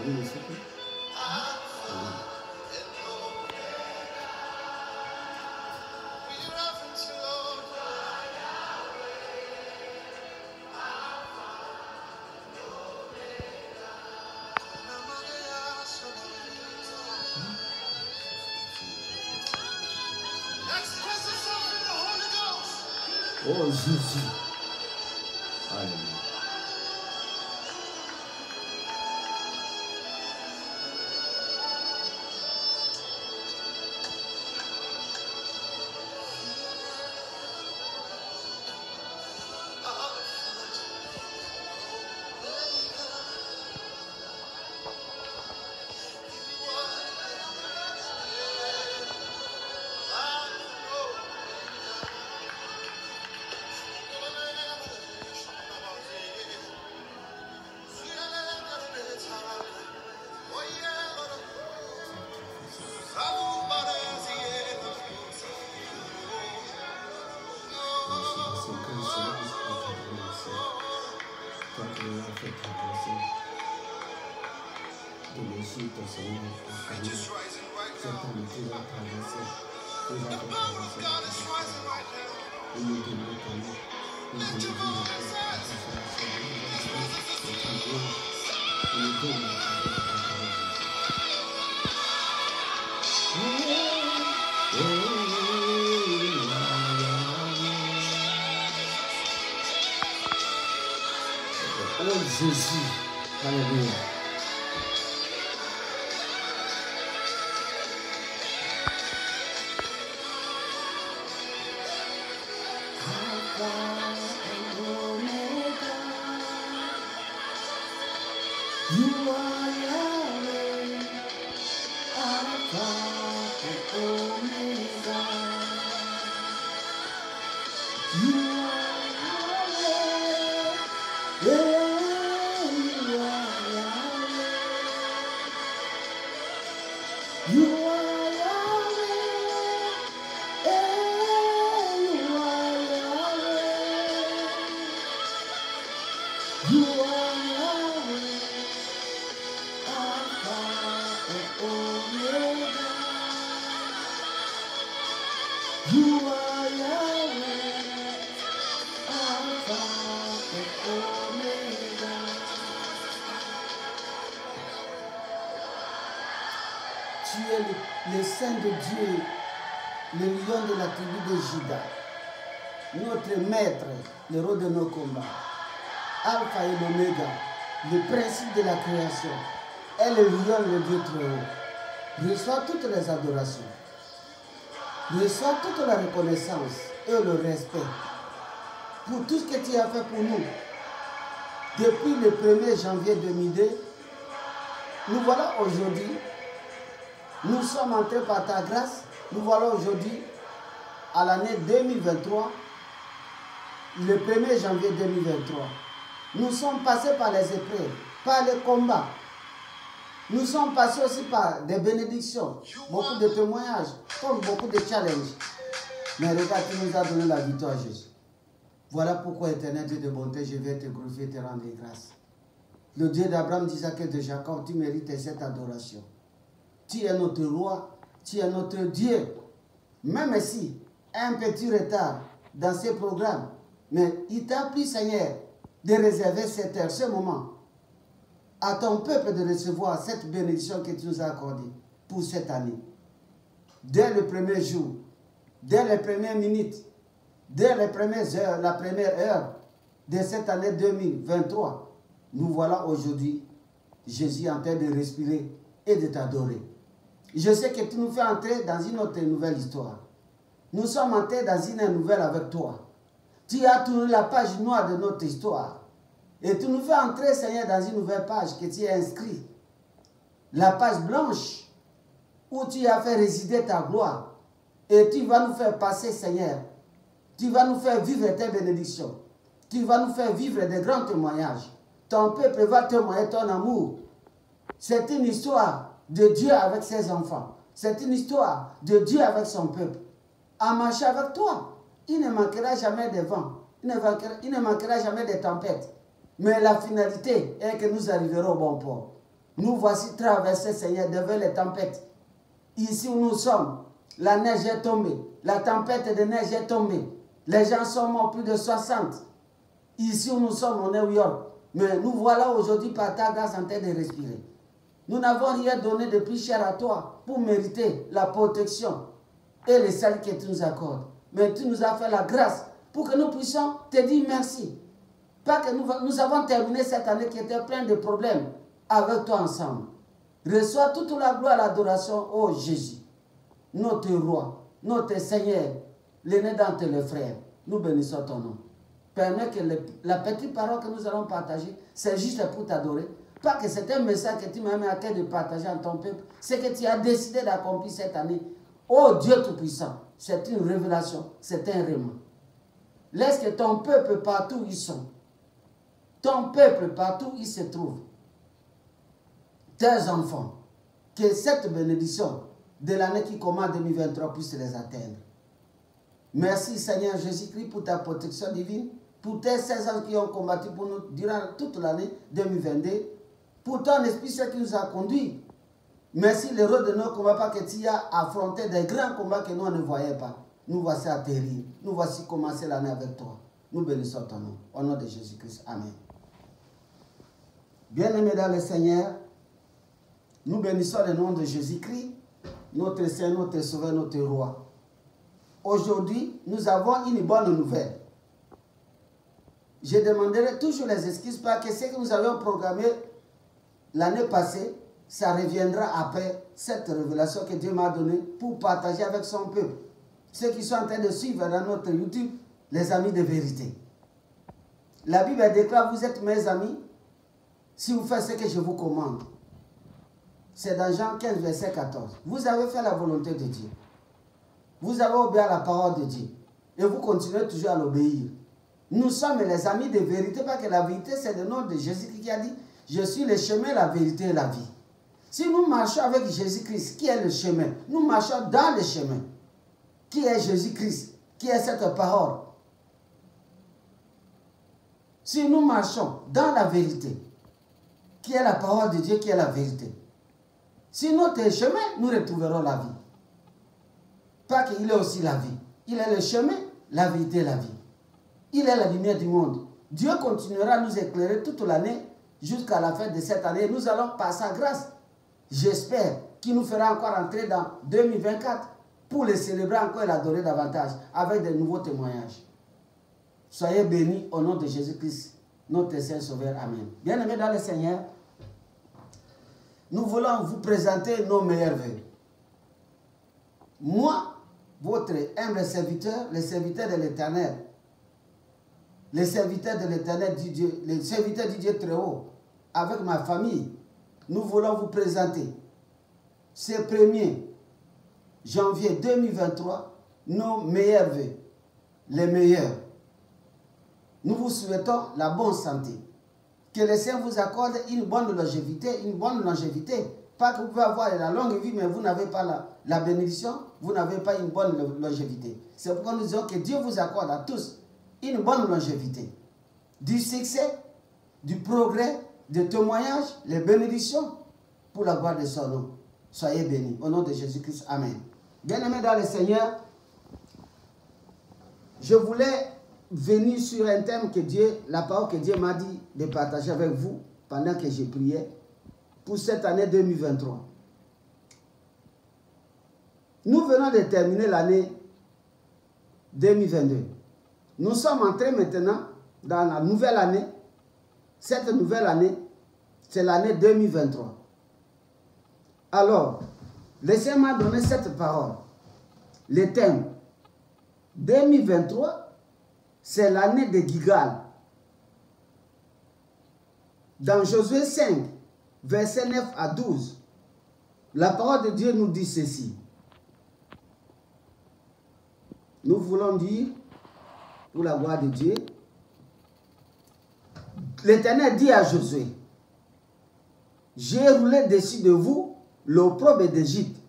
Oui, mais c'est tout. Oh Jésus. Alléluia. Oh Jésus. Alléluia. Le Saint de Dieu, le lion de la tribu de Juda, notre maître, le héros de nos combats, Alpha et l'Oméga, le principe de la création, et le lion, le Dieu très haut. Reçois toutes les adorations, reçois toute la reconnaissance et le respect pour tout ce que tu as fait pour nous. Depuis le 1er janvier 2002, nous voilà aujourd'hui. Nous sommes entrés par ta grâce, nous voilà aujourd'hui à l'année 2023, le 1er janvier 2023. Nous sommes passés par les épreuves, par les combats. Nous sommes passés aussi par des bénédictions, beaucoup de témoignages, comme beaucoup de challenges. Mais regarde, tu nous as donné la victoire, Jésus. Voilà pourquoi, éternel Dieu de bonté, je vais te glorifier et te rendre grâce. Le Dieu d'Abraham, d'Isaac et de Jacob, tu mérites cette adoration. Tu es notre roi, tu es notre Dieu. Même si un petit retard dans ces programmes, mais il t'a pris, Seigneur, de réserver cette heure, ce moment, à ton peuple de recevoir cette bénédiction que tu nous as accordée pour cette année. Dès le premier jour, dès les premières minutes, dès les premières heures, la première heure de cette année 2023, nous voilà aujourd'hui, Jésus en train de respirer et de t'adorer. Je sais que tu nous fais entrer dans une autre nouvelle histoire. Nous sommes entrés dans une nouvelle avec toi. Tu as tourné la page noire de notre histoire. Et tu nous fais entrer, Seigneur, dans une nouvelle page que tu as inscrite. La page blanche où tu as fait résider ta gloire. Et tu vas nous faire passer, Seigneur. Tu vas nous faire vivre tes bénédictions. Tu vas nous faire vivre des grands témoignages. Ton peuple va témoigner ton amour. C'est une histoire de Dieu avec ses enfants. C'est une histoire de Dieu avec son peuple. À marcher avec toi, il ne manquera jamais de vent. Il ne manquera jamais de tempêtes. Mais la finalité est que nous arriverons au bon port. Nous voici traversés, Seigneur, devant les tempêtes. Ici où nous sommes, la neige est tombée. La tempête de neige est tombée. Les gens sont morts, plus de 60. Ici où nous sommes, au New York. Mais nous voilà aujourd'hui par ta grâce en train de respirer. Nous n'avons rien donné de plus cher à toi pour mériter la protection et le salut que tu nous accordes. Mais tu nous as fait la grâce pour que nous puissions te dire merci. Pas que nous avons terminé cette année qui était pleine de problèmes avec toi ensemble. Reçois toute la gloire et l'adoration, ô Jésus, notre roi, notre Seigneur, l'aîné d'entre les frères. Nous bénissons ton nom. Permets que la petite parole que nous allons partager, c'est juste pour t'adorer. Pas que c'est un message que tu m'as mis à cœur de partager en ton peuple. C'est que tu as décidé d'accomplir cette année. Oh Dieu Tout-Puissant, c'est une révélation, c'est un réma. Laisse que ton peuple partout où ils sont, ton peuple partout où il se trouve, tes enfants, que cette bénédiction de l'année qui commence 2023 puisse les atteindre. Merci Seigneur Jésus-Christ pour ta protection divine, pour tes 16 ans qui ont combattu pour nous durant toute l'année 2022, pour ton esprit qui nous a conduits. Merci l'héros de nos combats, parce que tu as affronté des grands combats que nous ne voyions pas. Nous voici atterris, nous voici commencer l'année avec toi. Nous bénissons ton nom. Au nom de Jésus-Christ. Amen. Bien-aimés dans le Seigneur, nous bénissons le nom de Jésus-Christ, notre Seigneur, notre Sauveur, notre Roi. Aujourd'hui, nous avons une bonne nouvelle. Je demanderai toujours les excuses parce que ce que nous avions programmé l'année passée, ça reviendra après cette révélation que Dieu m'a donnée pour partager avec son peuple. Ceux qui sont en train de suivre dans notre YouTube, les amis de vérité. La Bible déclare, vous êtes mes amis, si vous faites ce que je vous commande. C'est dans Jean 15, verset 14. Vous avez fait la volonté de Dieu. Vous avez obéi à la parole de Dieu. Et vous continuez toujours à l'obéir. Nous sommes les amis de vérité, parce que la vérité, c'est le nom de Jésus qui a dit, je suis le chemin, la vérité et la vie. Si nous marchons avec Jésus-Christ, qui est le chemin, nous marchons dans le chemin. Qui est Jésus-Christ? Qui est cette parole? Si nous marchons dans la vérité, qui est la parole de Dieu, qui est la vérité. Si notre chemin, nous retrouverons la vie. Pas qu'il est aussi la vie. Il est le chemin, la vérité et la vie. Il est la lumière du monde. Dieu continuera à nous éclairer toute l'année jusqu'à la fin de cette année. Nous allons par sa grâce, j'espère, qu'il nous fera encore entrer dans 2024 pour le célébrer encore et l'adorer davantage avec de nouveaux témoignages. Soyez bénis au nom de Jésus-Christ, notre Seigneur Sauveur. Amen. Bien-aimés dans le Seigneur, nous voulons vous présenter nos meilleurs vœux. Moi, votre humble serviteur, le serviteur de l'Éternel, le serviteur de l'Éternel du Dieu, le serviteur du Dieu très haut, avec ma famille, nous voulons vous présenter ce 1er janvier 2023, nos meilleurs vœux, les meilleurs. Nous vous souhaitons la bonne santé. Que le Seigneur vous accorde une bonne longévité. Pas que vous pouvez avoir la longue vie, mais vous n'avez pas la bénédiction, vous n'avez pas une bonne longévité. C'est pourquoi nous disons que Dieu vous accorde à tous une bonne longévité. Du succès, du progrès, des témoignages, les bénédictions pour la gloire de son nom. Soyez bénis. Au nom de Jésus-Christ. Amen. Bien-aimés dans le Seigneur, je voulais venir sur un thème que Dieu, la parole que Dieu m'a dit de partager avec vous pendant que je priais pour cette année 2023. Nous venons de terminer l'année 2022. Nous sommes entrés maintenant dans la nouvelle année. Cette nouvelle année, c'est l'année 2023. Alors, le Seigneur m'a donné cette parole. Le thème 2023, c'est l'année de Gilgal. Dans Josué 5, versets 9 à 12, la parole de Dieu nous dit ceci. Nous voulons dire, pour la gloire de Dieu, l'Éternel dit à Josué, j'ai roulé dessus de vous l'opprobre d'Égypte.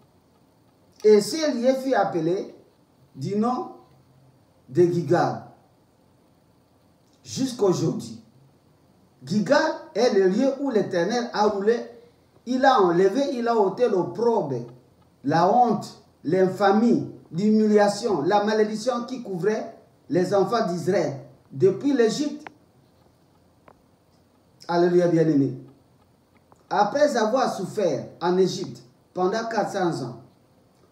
Et ce lieu fut appelé du nom de Gilgal jusqu'à aujourd'hui. Gilgal est le lieu où l'Éternel a roulé il a enlevé, il a ôté l'opprobre, la honte, l'infamie, l'humiliation, la malédiction qui couvrait les enfants d'Israël depuis l'Égypte. Alléluia, bien-aimé. Après avoir souffert en Égypte pendant 400 ans,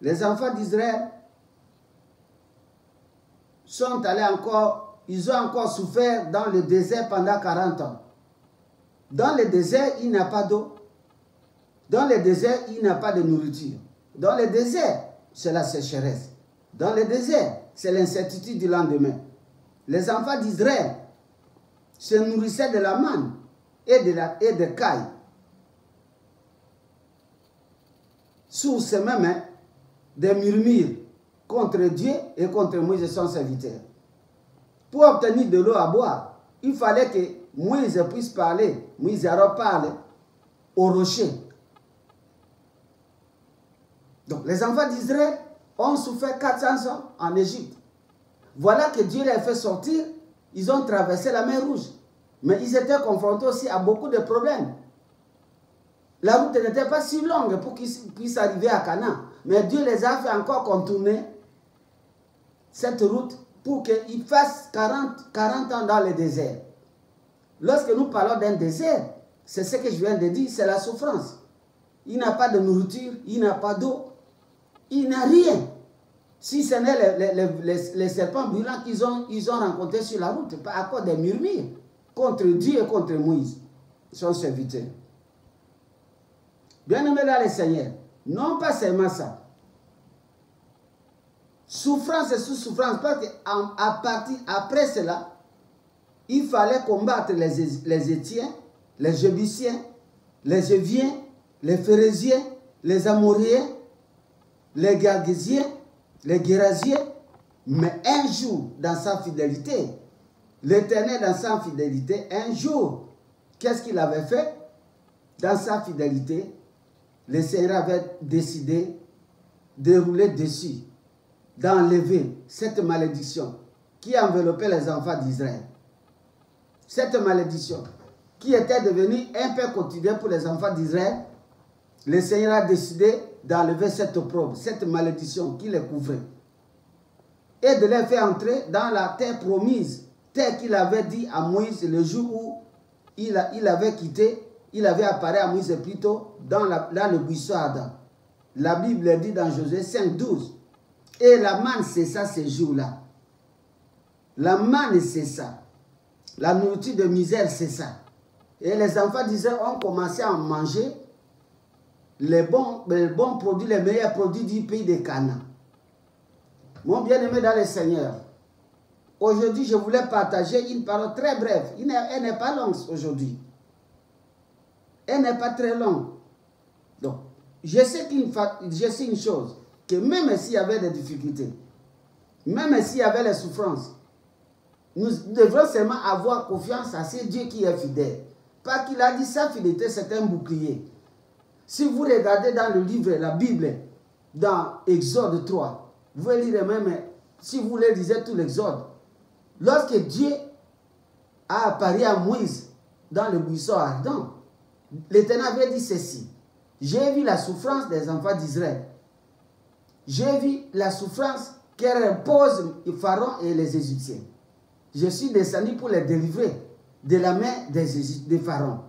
les enfants d'Israël sont allés encore, ils ont encore souffert dans le désert pendant 40 ans. Dans le désert, il n'y a pas d'eau. Dans le désert, il n'y a pas de nourriture. Dans le désert, c'est la sécheresse. Dans le désert, c'est l'incertitude du lendemain. Les enfants d'Israël se nourrissaient de la manne et de cailles. Sous ces mêmes mains, des murmures contre Dieu et contre Moïse et son serviteur. Pour obtenir de l'eau à boire, il fallait que Moïse puisse parler, Moïse et Aaron parlent au rocher. Donc les enfants d'Israël ont souffert 400 ans en Égypte. Voilà que Dieu les a fait sortir, ils ont traversé la mer Rouge. Mais ils étaient confrontés aussi à beaucoup de problèmes. La route n'était pas si longue pour qu'ils puissent arriver à Canaan. Mais Dieu les a fait encore contourner cette route pour qu'ils fassent 40 ans dans le désert. Lorsque nous parlons d'un désert, c'est ce que je viens de dire, c'est la souffrance. Il n'y a pas de nourriture, il n'y a pas d'eau, il n'y a rien. Si ce n'est les serpents brûlants qu'ils ont rencontrés sur la route, à cause des murmures contre Dieu et contre Moïse, son serviteur. Bien-aimés dans le Seigneur, non pas seulement ça. Souffrance et sous-souffrance, parce qu'après cela, il fallait combattre les Étiens, les Jébusiens, les Éviens, les Phérésiens, les Amoréens, les Girgasiens, les Gérasiens. Mais un jour, dans sa fidélité, l'Éternel dans sa fidélité, un jour, qu'est-ce qu'il avait fait? Dans sa fidélité, le Seigneur avait décidé de rouler dessus, d'enlever cette malédiction qui enveloppait les enfants d'Israël. Cette malédiction qui était devenue un peu quotidien pour les enfants d'Israël, le Seigneur a décidé d'enlever cette opprobre, cette malédiction qui les couvrait, et de les faire entrer dans la terre promise, terre qu'il avait dit à Moïse le jour où il avait quitté. Il avait apparu à Moïse plutôt dans le buisson ardent. La Bible dit dans Josué 5:12. Et la manne cessa ces jours-là. La manne cessa. La nourriture de misère cessa. Et les enfants d'Israël ont commencé à manger les bons produits, les meilleurs produits du pays de Canaan. Mon bien-aimé dans le Seigneur, aujourd'hui je voulais partager une parole très brève. Elle n'est pas longue aujourd'hui. Elle n'est pas très longue. Donc, je sais une chose, que même s'il y avait des difficultés, même s'il y avait les souffrances, nous devrons seulement avoir confiance à ce Dieu qui est fidèle. Parce qu'il a dit sa fidélité, c'est un bouclier. Si vous regardez dans le livre, la Bible, dans Exode 3, vous pouvez lire même, si vous le lisez tout l'Exode, lorsque Dieu a apparu à Moïse dans le buisson ardent, l'Éternel avait dit ceci: j'ai vu la souffrance des enfants d'Israël. J'ai vu la souffrance qu'elle impose le Pharaon et les Égyptiens. Je suis descendu pour les délivrer de la main des Pharaon,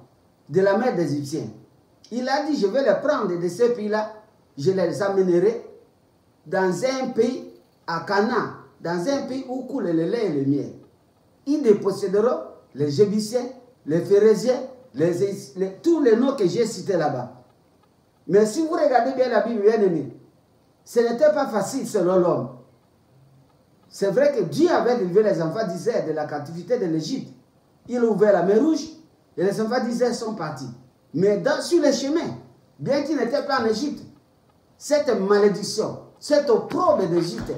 de la main des Égyptiens. Il a dit, je vais les prendre de ce pays-là, je les amènerai dans un pays à Canaan, dans un pays où coule le lait et le miel. Ils déposséderont les Jébusiens, les Phérésiens, tous les noms que j'ai cités là-bas. Mais si vous regardez bien la Bible, bien aimé, ce n'était pas facile selon l'homme. C'est vrai que Dieu avait délivré les enfants d'Israël de la captivité de l'Égypte. Il a ouvert la mer Rouge et les enfants d'Israël sont partis. Mais sur le chemin, bien qu'ils n'étaient pas en Égypte, cette malédiction, cette opprobre d'Égypte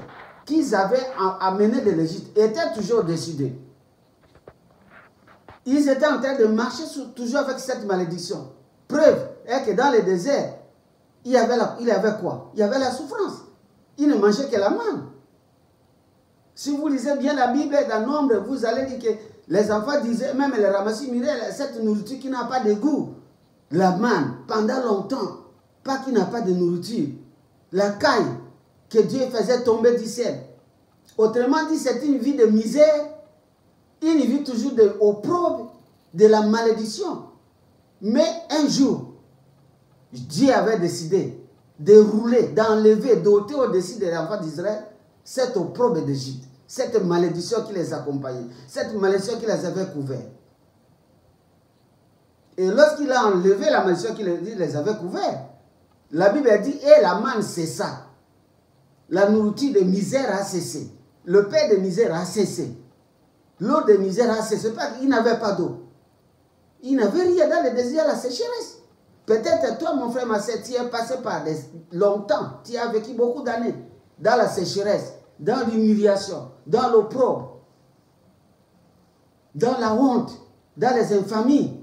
qu'ils avaient amené de l'Égypte était toujours décidée. Ils étaient en train de marcher toujours avec cette malédiction. Preuve est que dans le désert, il y avait quoi? Il y avait la souffrance. Ils ne mangeaient que la manne. Si vous lisez bien la Bible, dans Nombre, vous allez dire que les enfants disaient, même les ramassis miraient cette nourriture qui n'a pas de goût. la manne pendant longtemps, pas qu'il n'a pas de nourriture, la caille que Dieu faisait tomber du ciel. Autrement dit, c'est une vie de misère, une vie toujours d'opprobre, de la malédiction. Mais un jour, Dieu avait décidé de rouler, d'enlever, d'ôter au-dessus des enfants d'Israël cette opprobre d'Égypte, cette malédiction qui les accompagnait, cette malédiction qui les avait couverts. Et lorsqu'il a enlevé la malédiction qui les avait couverts, la Bible a dit, et la manne cessa. La nourriture de misère a cessé. Le pain de misère a cessé. L'eau de misère a cessé. Pas qu'il n'avait pas d'eau. Il n'avait rien dans le désert, la sécheresse. Peut-être toi, mon frère, ma sœur, tu es passé par longtemps. Tu as vécu beaucoup d'années dans la sécheresse, dans l'humiliation, dans l'opprobre, dans la honte, dans les infamies,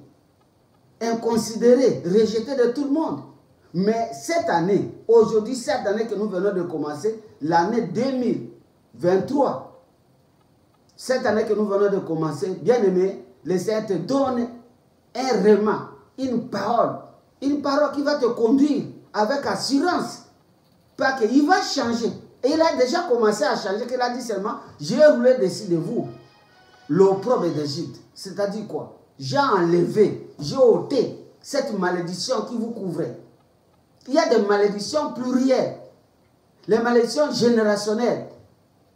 inconsidéré, rejeté de tout le monde. Mais cette année, aujourd'hui, cette année que nous venons de commencer, l'année 2023, cette année que nous venons de commencer, bien aimé, le Seigneur te donne un réma, une parole qui va te conduire avec assurance, parce qu'il va changer. Et il a déjà commencé à changer, qu'il a dit seulement, j'ai roulé dessus de vous l'opprobre d'Égypte. C'est-à-dire quoi? J'ai enlevé, j'ai ôté cette malédiction qui vous couvrait. Il y a des malédictions plurielles, les malédictions générationnelles,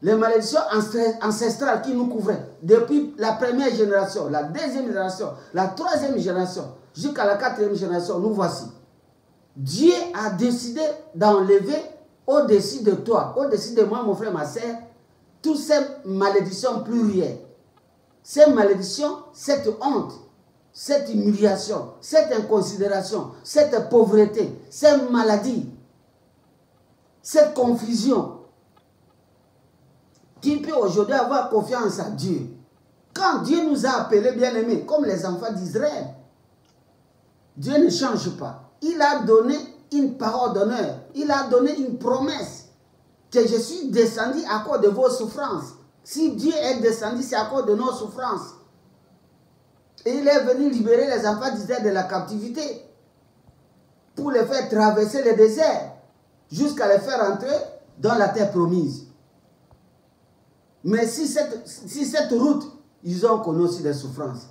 les malédictions ancestrales qui nous couvraient depuis la première génération, la deuxième génération, la troisième génération, jusqu'à la quatrième génération. Nous voici. Dieu a décidé d'enlever au-dessus de toi, au-dessus de moi, mon frère, ma soeur, toutes ces malédictions plurielles. Ces malédictions, cette honte, cette humiliation, cette inconsidération, cette pauvreté, cette maladie, cette confusion. Tu peux aujourd'hui avoir confiance en Dieu. Quand Dieu nous a appelés bien-aimés, comme les enfants d'Israël, Dieu ne change pas. Il a donné une parole d'honneur. Il a donné une promesse que je suis descendu à cause de vos souffrances. Si Dieu est descendu, c'est à cause de nos souffrances. Et il est venu libérer les enfants d'Israël de la captivité pour les faire traverser le désert jusqu'à les faire entrer dans la terre promise. Mais si cette route, ils ont connu aussi des souffrances.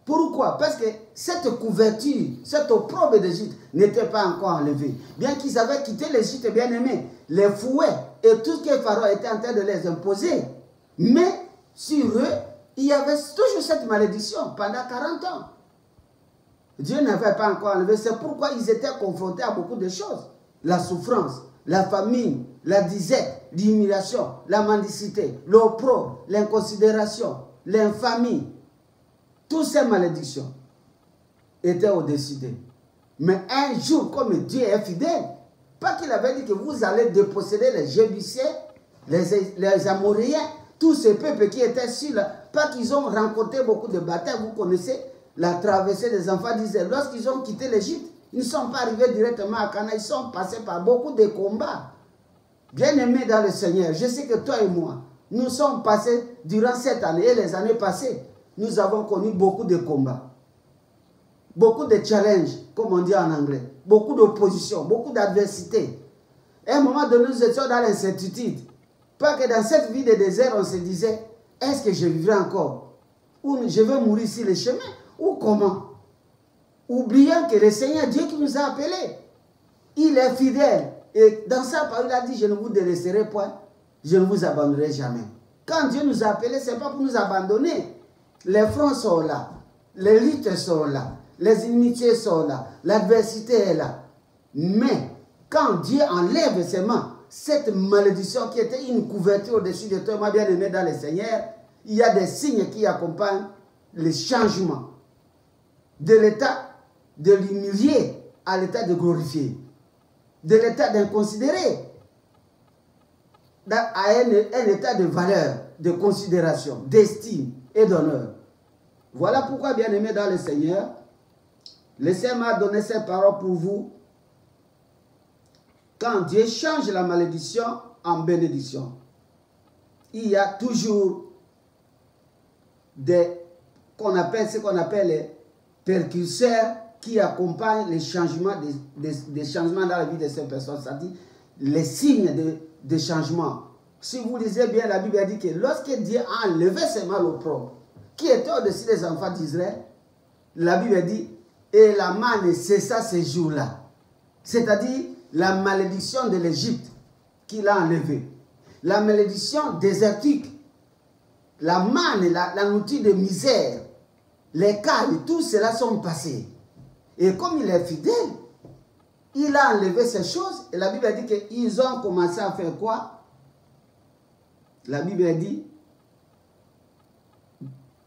Pourquoi? Parce que cette couverture, cette opprobre d'Égypte n'était pas encore enlevée. Bien qu'ils avaient quitté l'Égypte bien aimé, les fouets et tout ce que Pharaon était en train de les imposer. Mais sur eux, il y avait toujours cette malédiction pendant 40 ans. Dieu n'avait pas encore enlevé. C'est pourquoi ils étaient confrontés à beaucoup de choses. La souffrance, la famine, la disette, l'humiliation, la mendicité, l'opprobre, l'inconsidération, l'infamie. Toutes ces malédictions étaient au-dessus d'eux. Mais un jour, comme Dieu est fidèle, pas qu'il avait dit que vous allez déposséder les Jébusiens, les Amoréens, tous ces peuples qui étaient sur là, pas qu'ils ont rencontré beaucoup de batailles. Vous connaissez la traversée des enfants d'Israël. Lorsqu'ils ont quitté l'Égypte, ils ne sont pas arrivés directement à Canaan, ils sont passés par beaucoup de combats. Bien-aimés dans le Seigneur, je sais que toi et moi, nous sommes passés durant cette année et les années passées, nous avons connu beaucoup de combats, beaucoup de challenges, comme on dit en anglais, beaucoup d'opposition, beaucoup d'adversité. À un moment donné, nous étions dans l'incertitude. Pas que dans cette vie de désert, on se disait, est-ce que je vivrai encore? Ou je vais mourir sur le chemin? Ou comment? Oubliant que le Seigneur, Dieu qui nous a appelés, il est fidèle. Et dans sa parole, il a dit, je ne vous délaisserai point, je ne vous abandonnerai jamais. Quand Dieu nous a appelés, ce n'est pas pour nous abandonner. Les fronts sont là, les luttes sont là, les inimitiés sont là, l'adversité est là. Mais quand Dieu enlève ses mains, cette malédiction qui était une couverture au-dessus de toi, moi bien aimé dans le Seigneur, il y a des signes qui accompagnent les changements de l'état de l'humilier à l'état de glorifier, de l'état d'inconsidéré à un état de valeur, de considération, d'estime et d'honneur. Voilà pourquoi, bien aimé dans le Seigneur, le Seigneur m'a donné cette parole pour vous. Quand Dieu change la malédiction en bénédiction, il y a toujours ce qu'on appelle les précurseurs qui accompagnent les changements, des changements dans la vie de ces personnes, c'est-à-dire les signes de changement. Si vous lisez bien, la Bible dit que lorsque Dieu a enlevé ses malopropres, qui étaient au-dessus des enfants d'Israël, la Bible dit, et la manne cessa ces jours-là. C'est-à-dire la malédiction de l'Égypte qu'il a enlevée. La malédiction désertique, la manne, la nourriture de misère, les cailles, tout cela sont passés. Et comme il est fidèle, il a enlevé ces choses. Et la Bible dit qu'ils ont commencé à faire quoi? La Bible dit,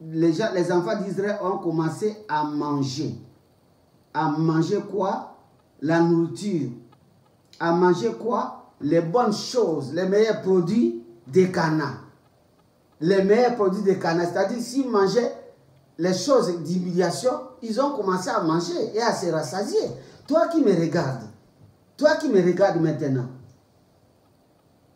les enfants d'Israël ont commencé à manger. À manger quoi? La nourriture. À manger quoi? Les bonnes choses, les meilleurs produits de Canaan. Les meilleurs produits de Canaan. C'est-à-dire, s'ils mangeaient les choses d'humiliation, ils ont commencé à manger et à se rassasier. Toi qui me regardes maintenant,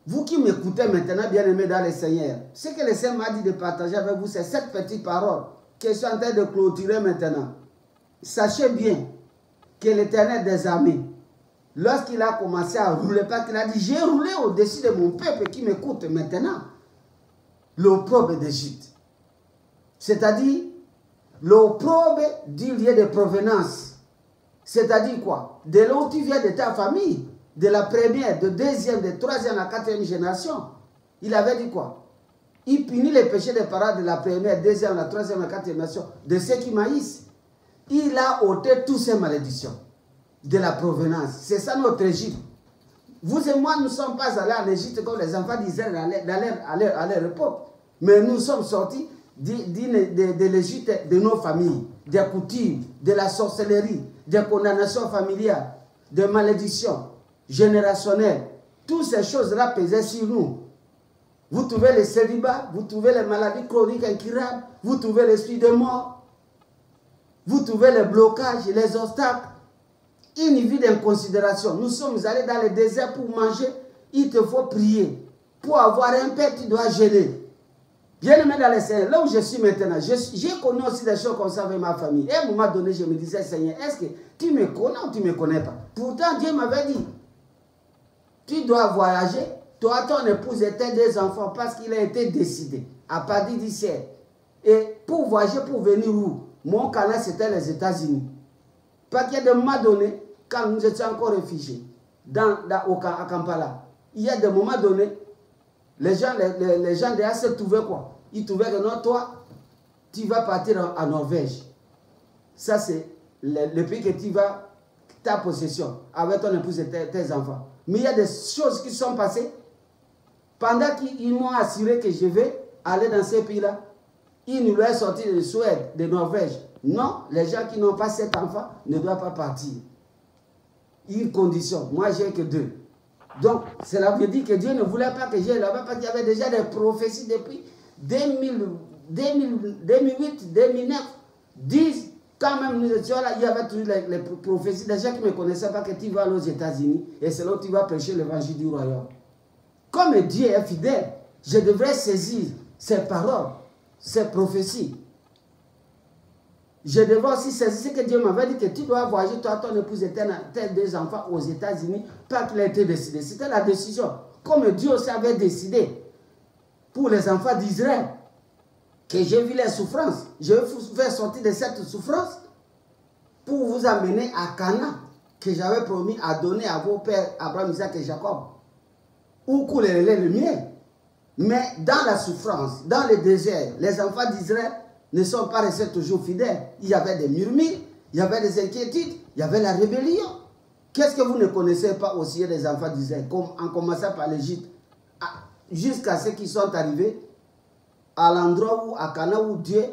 vous qui m'écoutez maintenant, bien-aimés dans le Seigneur, ce que le Seigneur m'a dit de partager avec vous, c'est cette petite parole que je suis en train de clôturer maintenant. Sachez bien que l'Éternel des armées, lorsqu'il a commencé à rouler, parce qu'il a dit, j'ai roulé au-dessus de mon peuple qui m'écoute maintenant, l'opprobre d'Égypte. C'est-à-dire, l'opprobre du lieu de provenance. C'est-à-dire quoi? De là où tu viens de ta famille, de la première, de deuxième, de troisième à quatrième génération. Il avait dit quoi? Il punit les péchés des parents de la première, deuxième, la troisième, la quatrième génération, de ceux qui maïssent. Il a ôté toutes ces malédictions de la provenance. C'est ça notre Égypte. Vous et moi, nous ne sommes pas allés en Égypte comme les enfants d'Israël à leur époque. Mais nous sommes sortis de l'Égypte, de nos familles, des coutumes, de la sorcellerie, des condamnations familiales, des malédictions générationnelles. Toutes ces choses-là pesaient sur nous. Vous trouvez le célibat, vous trouvez les maladies chroniques incurables, vous trouvez l'esprit de mort, vous trouvez les blocages, les obstacles, une vie d'inconsidération. Nous sommes allés dans le désert pour manger, il te faut prier. Pour avoir un père, tu dois jeûner. Bien aimé dans le Seigneur, là où je suis maintenant, j'ai connu aussi des choses comme ça avec ma famille. Et à un moment donné, je me disais, Seigneur, est-ce que tu me connais ou tu ne me connais pas? Pourtant, Dieu m'avait dit, tu dois voyager, toi, ton épouse et tes deux enfants, parce qu'il a été décidé, à partir d'ici. Et pour voyager, pour venir où? Mon canal, c'était les États-Unis. Parce qu'il y a des moments donnés, quand nous étions encore réfugiés, à Kampala, il y a des moments donnés, les gens déjà se trouvaient quoi? Ils trouvaient que non, toi, tu vas partir en Norvège. Ça, c'est le pays que tu vas, ta possession, avec ton épouse et tes enfants. Mais il y a des choses qui sont passées. Pendant qu'ils m'ont assuré que je vais aller dans ces pays-là, ils nous l'ont sorti de Suède, de Norvège. Non, les gens qui n'ont pas 7 enfants ne doivent pas partir. Une condition. Moi, j'ai que 2. Donc, cela veut dire que Dieu ne voulait pas que j'aille là-bas parce qu'il y avait déjà des prophéties depuis 2008, 2009, 10. Quand même nous étions là, il y avait toujours les prophéties. Des gens qui ne me connaissaient pas que tu vas aller aux États-Unis et c'est là où tu vas prêcher l'évangile du royaume. Comme Dieu est fidèle, je devrais saisir ces paroles, ces prophéties. Je devais aussi saisir ce que Dieu m'avait dit que tu dois voyager, toi, ton épouse et tes 2 enfants aux États-Unis, pas qu'il a été décidé. C'était la décision. Comme Dieu aussi avait décidé pour les enfants d'Israël, que j'ai vu les souffrances, je vais vous faire sortir de cette souffrance pour vous amener à Canaan, que j'avais promis à donner à vos pères Abraham, Isaac et Jacob, où coulerait le mien. Mais dans la souffrance, dans le désert, les enfants d'Israël ne sont pas restés toujours fidèles. Il y avait des murmures, il y avait des inquiétudes, il y avait la rébellion. Qu'est-ce que vous ne connaissez pas aussi des enfants d'Israël, en commençant par l'Égypte, jusqu'à ceux qui sont arrivés à l'endroit où, à Canaan, où Dieu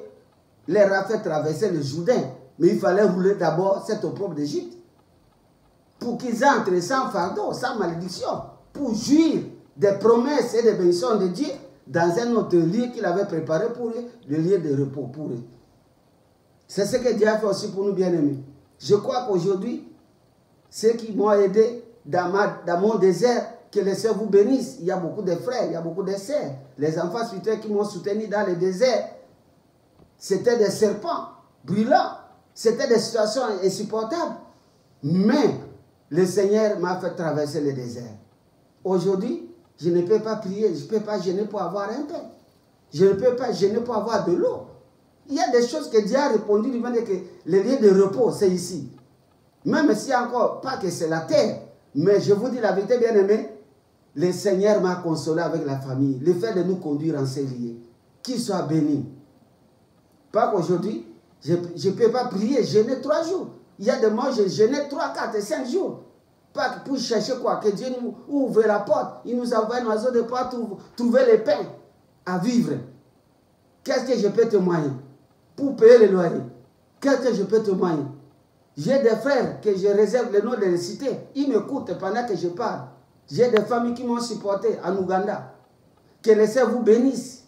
leur a fait traverser le Jourdain. Mais il fallait rouler d'abord cette opprobre d'Égypte pour qu'ils entrent sans fardeau, sans malédiction, pour jouir des promesses et des bénédictions de Dieu dans un autre lieu qu'il avait préparé pour eux, le lieu de repos pour eux. C'est ce que Dieu a fait aussi pour nous, bien-aimés. Je crois qu'aujourd'hui, ceux qui m'ont aidé dans mon désert, que les sœurs vous bénissent. Il y a beaucoup de frères, il y a beaucoup de sœurs. Les enfants spirituels qui m'ont soutenu dans le désert, c'était des serpents brûlants. C'était des situations insupportables. Mais le Seigneur m'a fait traverser le désert. Aujourd'hui, je ne peux pas prier, je ne peux pas gêner pour avoir un pain. Je ne peux pas gêner pour avoir de l'eau. Il y a des choses que Dieu a répondu, il m'a dit que le lieu de repos, c'est ici. Même si encore, pas que c'est la terre, mais je vous dis la vérité, bien-aimé, le Seigneur m'a consolé avec la famille, le fait de nous conduire en ces lieux. Qu'il soit béni. Pas qu'aujourd'hui, je ne peux pas prier, jeûner 3 jours. Il y a des mois, je jeûnais 3, 4 et 5 jours. Pas pour chercher quoi, que Dieu nous ouvre la porte. Il nous envoie un oiseau de porte pour trouver le pain à vivre. Qu'est-ce que je peux témoigner? Pour payer le loyer. Qu'est-ce que je peux témoigner? J'ai des frères que je réserve le nom de les citer. Ils m'écoutent pendant que je parle. J'ai des familles qui m'ont supporté en Ouganda. Que le Seigneur vous bénisse.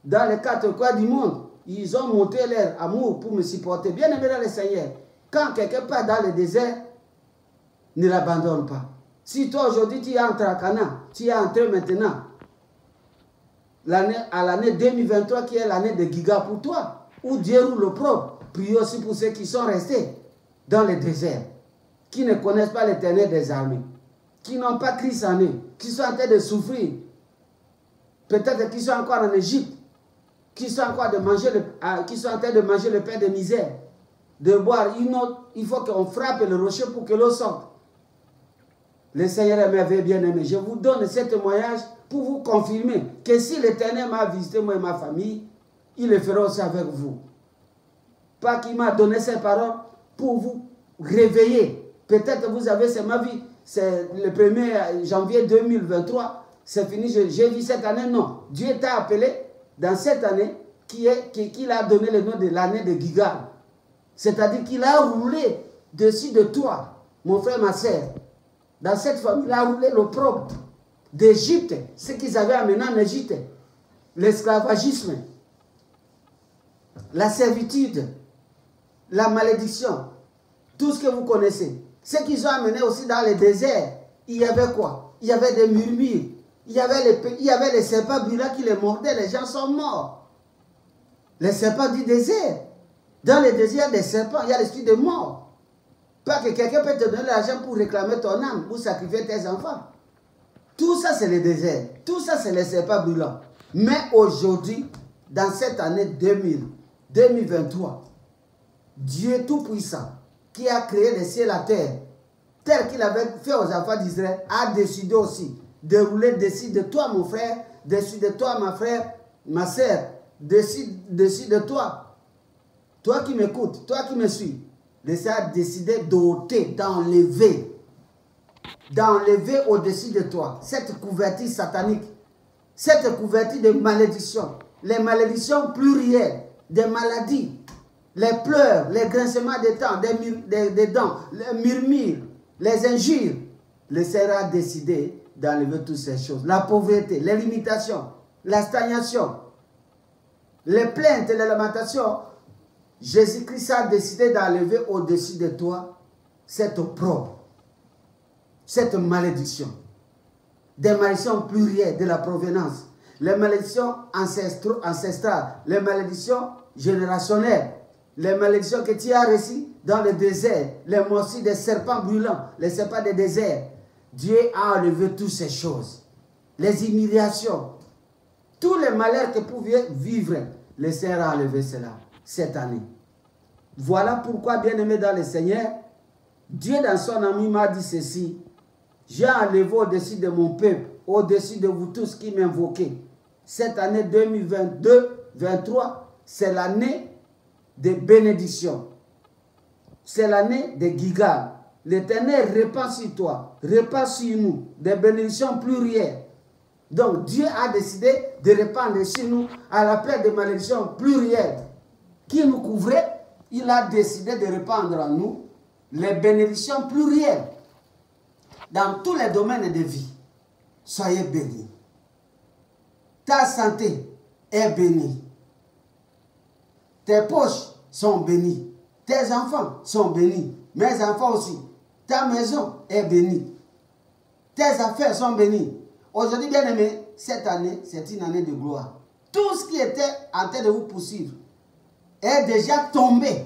Dans les 4 coins du monde, ils ont monté leur amour pour me supporter. Bien aimé dans le Seigneur. Quand quelqu'un part dans le désert, ne l'abandonne pas. Si toi aujourd'hui tu es entré à Cana, tu es entré maintenant à l'année 2023 qui est l'année de Giga pour toi, où Dieu roule le propre, prie aussi pour ceux qui sont restés dans le désert, qui ne connaissent pas l'Éternel des armées, qui n'ont pas Christ en eux, qui sont en train de souffrir, peut-être qu'ils sont encore en Égypte, qui sont encore qui sont en train de manger le pain de misère, de boire une autre, il faut qu'on frappe le rocher pour que l'eau sorte. Le Seigneur est merveilleux, bien-aimé. Je vous donne ce témoignage pour vous confirmer que si l'Éternel m'a visité, moi et ma famille, il le fera aussi avec vous. Pas qu'il m'a donné ces paroles pour vous réveiller. Peut-être vous avez, c'est ma vie, c'est le 1er janvier 2023, c'est fini, j'ai vu cette année, non. Dieu t'a appelé dans cette année qu'il a donné le nom de l'année de Giga. C'est-à-dire qu'il a roulé dessus de toi, mon frère, ma soeur. Dans cette famille, il a roulé l'opprobre d'Égypte, ce qu'ils avaient amené en Égypte, l'esclavagisme, la servitude, la malédiction, tout ce que vous connaissez. Ce qu'ils ont amené aussi dans le désert, il y avait quoi? Il y avait des murmures, il y avait les serpents brûlants qui les mordaient, les gens sont morts. Les serpents du désert. Dans le désert des serpents, il y a l'esprit de mort. Pas que quelqu'un peut te donner l'argent pour réclamer ton âme, pour sacrifier tes enfants. Tout ça, c'est le désert. Tout ça, c'est les serpents brûlants. Mais aujourd'hui, dans cette année 2023, Dieu Tout-Puissant, qui a créé les cieux et la terre, tel qu'il avait fait aux enfants d'Israël, a décidé aussi de rouler dessus de toi, mon frère, dessus de toi, ma frère, ma soeur, dessus de toi. Toi qui m'écoutes, toi qui me suis. Le Seigneur a décidé d'ôter, d'enlever au-dessus de toi cette couverture satanique, cette couverture de malédiction, les malédictions plurielles, des maladies, les pleurs, les grincements des dents, les murmures, les injures. Le Seigneur a décidé d'enlever toutes ces choses. La pauvreté, les limitations, la stagnation, les plaintes et les lamentations. Jésus-Christ a décidé d'enlever au-dessus de toi cette opprobre, cette malédiction, des malédictions plurielles de la provenance, les malédictions ancestrales, les malédictions générationnelles, les malédictions que tu as reçues dans le désert, les morsures des serpents brûlants, les serpents des déserts. Dieu a enlevé toutes ces choses, les humiliations, tous les malheurs que pouvaient vivre, le Seigneur a enlevé cela cette année. Voilà pourquoi, bien-aimé dans le Seigneur, Dieu dans son amour m'a dit ceci: j'ai enlevé au-dessus de mon peuple, au-dessus de vous tous qui m'invoquez. Cette année 2022-2023, c'est l'année de bénédiction. C'est l'année de Giga. L'Éternel répand sur toi, répand sur nous, des bénédictions plurielles. Donc Dieu a décidé de répandre sur nous à la place de malédictions plurielles qui nous couvrait. Il a décidé de répandre en nous les bénédictions plurielles dans tous les domaines de vie. Soyez bénis. Ta santé est bénie. Tes poches sont bénies. Tes enfants sont bénis. Mes enfants aussi. Ta maison est bénie. Tes affaires sont bénies. Aujourd'hui, bien aimé, cette année, c'est une année de gloire. Tout ce qui était en train de vous poursuivre est déjà tombé.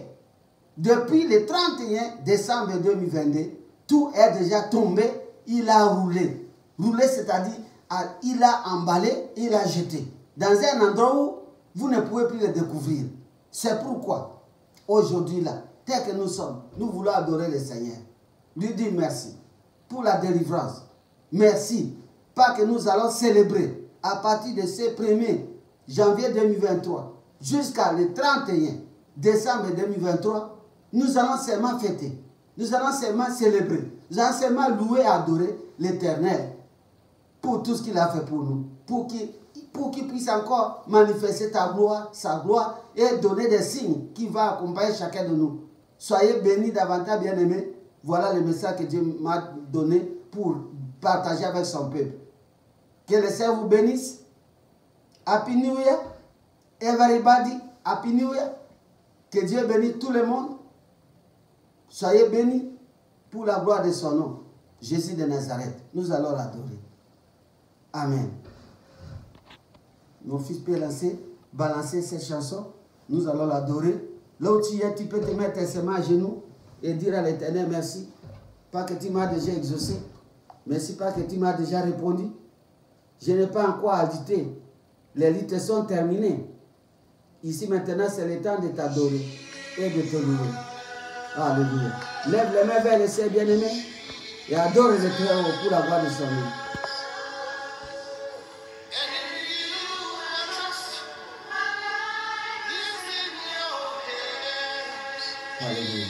Depuis le 31 décembre 2022, tout est déjà tombé, il a roulé. Roulé, c'est-à-dire, il a emballé, il a jeté. Dans un endroit où vous ne pouvez plus le découvrir. C'est pourquoi, aujourd'hui là, tel que nous sommes, nous voulons adorer le Seigneur. Lui dire merci pour la délivrance. Merci, parce que nous allons célébrer à partir de ce 1er janvier 2023 jusqu'à le 31 décembre 2023, nous allons seulement fêter, nous allons seulement célébrer, nous allons seulement louer et adorer l'Éternel pour tout ce qu'il a fait pour nous, pour qu'il puisse encore manifester sa gloire et donner des signes qui vont accompagner chacun de nous. Soyez bénis davantage, bien-aimés. Voilà le message que Dieu m'a donné pour partager avec son peuple. Que le Seigneur vous bénisse. Happy New Year. Everybody, Happy New Year. Que Dieu bénisse tout le monde. Soyez bénis pour la gloire de son nom. Jésus de Nazareth. Nous allons l'adorer. Amen. Mon fils peut balancer cette chanson. Nous allons l'adorer. Là où tu es, tu peux te mettre tes mains à genoux et dire à l'Éternel merci. Pas que tu m'as déjà exaucé. Merci parce que tu m'as déjà répondu. Je n'ai pas encore ajouté. Les litres sont terminés. Ici maintenant, c'est le temps de t'adorer et de te louer. Alléluia. Lève les mains vers le ciel, bien-aimé, et adore le Très-Haut pour la gloire de son nom. Alléluia.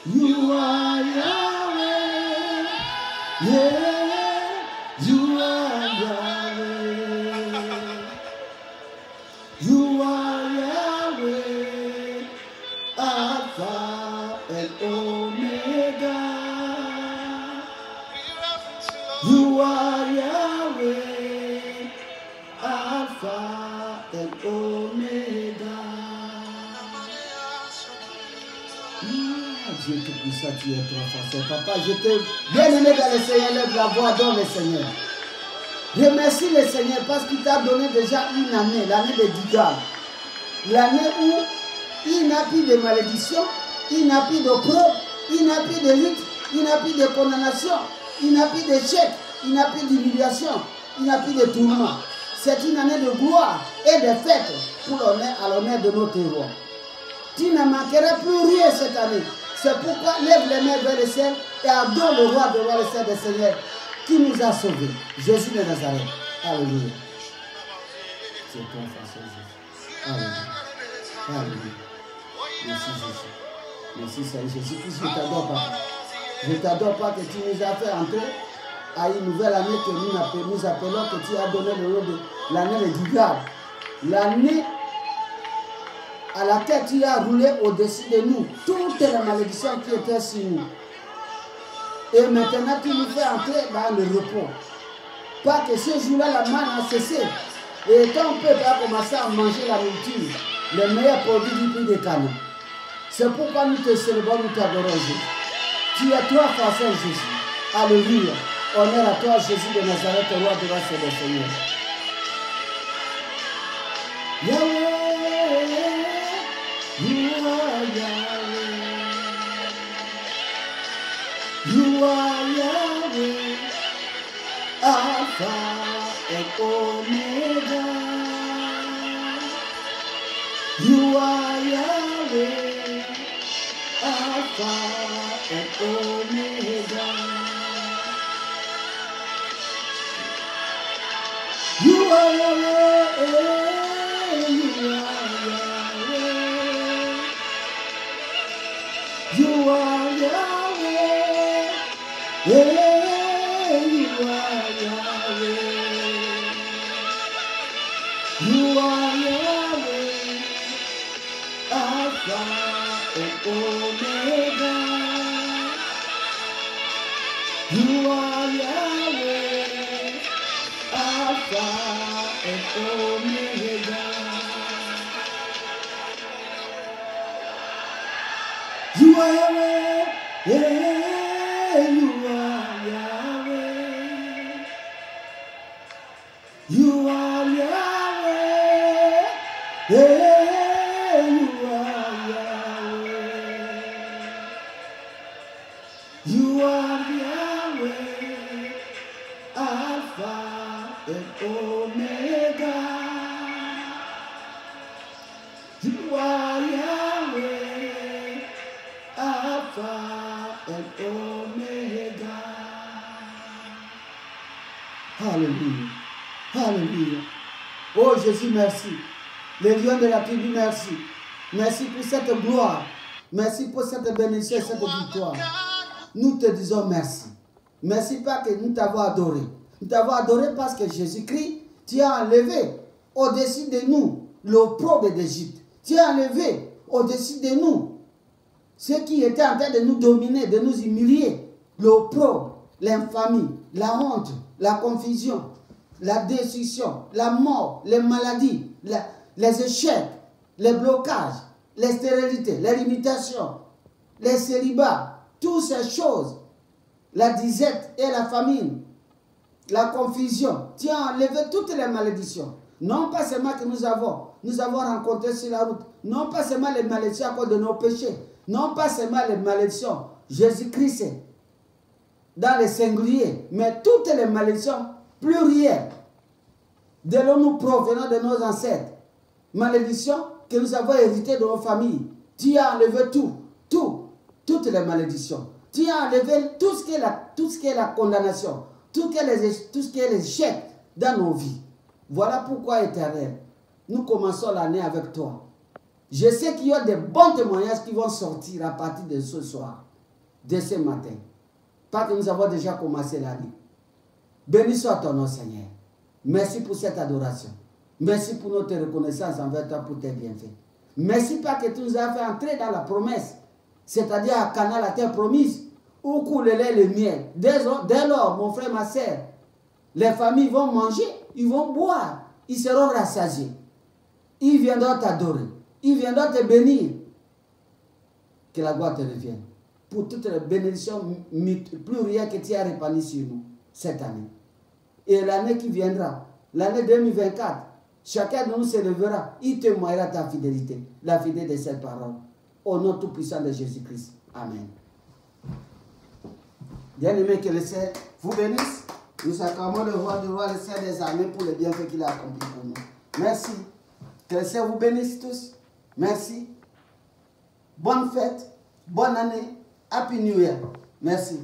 You are Yahweh, yeah, you are Yahweh, you are Yahweh, Alpha and Omega, you are Yahweh, Alpha and Omega. Dieu Tout-Puissant, tu es trop fort. Papa, je t'ai bien aimé dans le Seigneur, lève la voix dans le Seigneur. Remercie le Seigneur parce qu'il t'a donné déjà une année, l'année de Gigal. L'année où il n'a plus de malédiction, il n'a plus d'opprobre, il n'a plus de lutte, il n'a plus de condamnation, il n'a plus d'échec, il n'a plus d'humiliation, il n'a plus de tourment. C'est une année de gloire et de fête pour à l'honneur de notre roi. Tu ne manqueras plus rien cette année. C'est pourquoi lève les mains vers le ciel et adore le roi de roi, le Seigneur des Seigneurs, qui nous a sauvés. Jésus de Nazareth. Alléluia. C'est ton façon, Jésus. Alléluia. Alléluia. Merci Jésus. Merci Seigneur Jésus. Je t'adore pas. Je t'adore pas que tu nous as fait entrer à une nouvelle année que nous appelons, que tu as donné le nom de l'année de Gigal. L'année à laquelle tu as roulé au-dessus de nous toutes les malédictions qui étaient sur nous. Et maintenant, tu nous fais entrer dans le repos. Pas que ce jour-là, la manne a cessé. Et ton peuple a commencé à manger la nourriture, les meilleurs produits du pays de Canaan. C'est pourquoi nous te célébrons, nous t'adorons, Jésus. Tu es toi, Français Jésus. Alléluia. Honneur à toi, Jésus de Nazareth, roi de la Seigneur. Yahweh. You are Yahweh, you are Yahweh, Alpha and Omega. You are Yahweh, Alpha and Omega. You are Yahweh. You are Yahweh, yeah, you are Yahweh. You are Yahweh, Alpha and Omega. You are Yahweh, Alpha and Omega. You are Yahweh, yeah, you are Yahweh. You are Yahweh, yeah, you are Yahweh. You are Yahweh, Alpha and Omega. You are Yahweh, Alpha and Omega. Hallelujah. Alléluia. Oh Jésus, merci. Les lions de la tribu, merci. Merci pour cette gloire. Merci pour cette bénédiction et cette victoire. Nous te disons merci. Merci parce que nous t'avons adoré. Nous t'avons adoré parce que Jésus-Christ, tu as enlevé au-dessus de nous l'opprobre d'Égypte. Tu as enlevé au-dessus de nous ce qui était en train de nous dominer, de nous humilier. L'opprobre, l'infamie, la honte, la confusion, la destruction, la mort, les maladies, les échecs, les blocages, les stérilités, les limitations, les célibats, toutes ces choses, la disette et la famine, la confusion. Tu as enlevé toutes les malédictions. Non pas seulement que nous avons rencontré sur la route, non pas seulement les malédictions à cause de nos péchés, non pas seulement les malédictions, Jésus-Christ dans les singuliers, mais toutes les malédictions plurielles, de l'eau nous provenant de nos ancêtres, malédictions que nous avons héritées de nos familles. Tu as enlevé toutes les malédictions. Tu as enlevé tout ce qui est la condamnation, tout ce qui est l'échec dans nos vies. Voilà pourquoi, Éternel, nous commençons l'année avec toi. Je sais qu'il y a des bons témoignages qui vont sortir à partir de ce soir, de ce matin. Parce que nous avons déjà commencé l'année. Béni soit ton nom, Seigneur. Merci pour cette adoration. Merci pour notre reconnaissance envers toi pour tes bienfaits. Merci parce que tu nous as fait entrer dans la promesse, c'est-à-dire à Canaan, la terre promise, où coule le lait et le miel. Dès lors, mon frère, ma soeur, les familles vont manger, ils vont boire, ils seront rassasiés. Ils viendront t'adorer, ils viendront te bénir. Que la gloire te revienne. Pour toutes les bénédictions plurielles que tu as répandues sur nous cette année. Et l'année qui viendra, l'année 2024, chacun de nous se lèvera, il témoignera ta fidélité, la fidélité de cette parole. Au nom tout-puissant de Jésus-Christ. Amen. Bien-aimés, que le Seigneur vous bénisse. Nous acclamons le roi du roi, le Seigneur des armées pour le bienfait qu'il a accompli pour nous. Merci. Que le Seigneur vous bénisse tous. Merci. Bonne fête, bonne année. Happy New Year. Merci.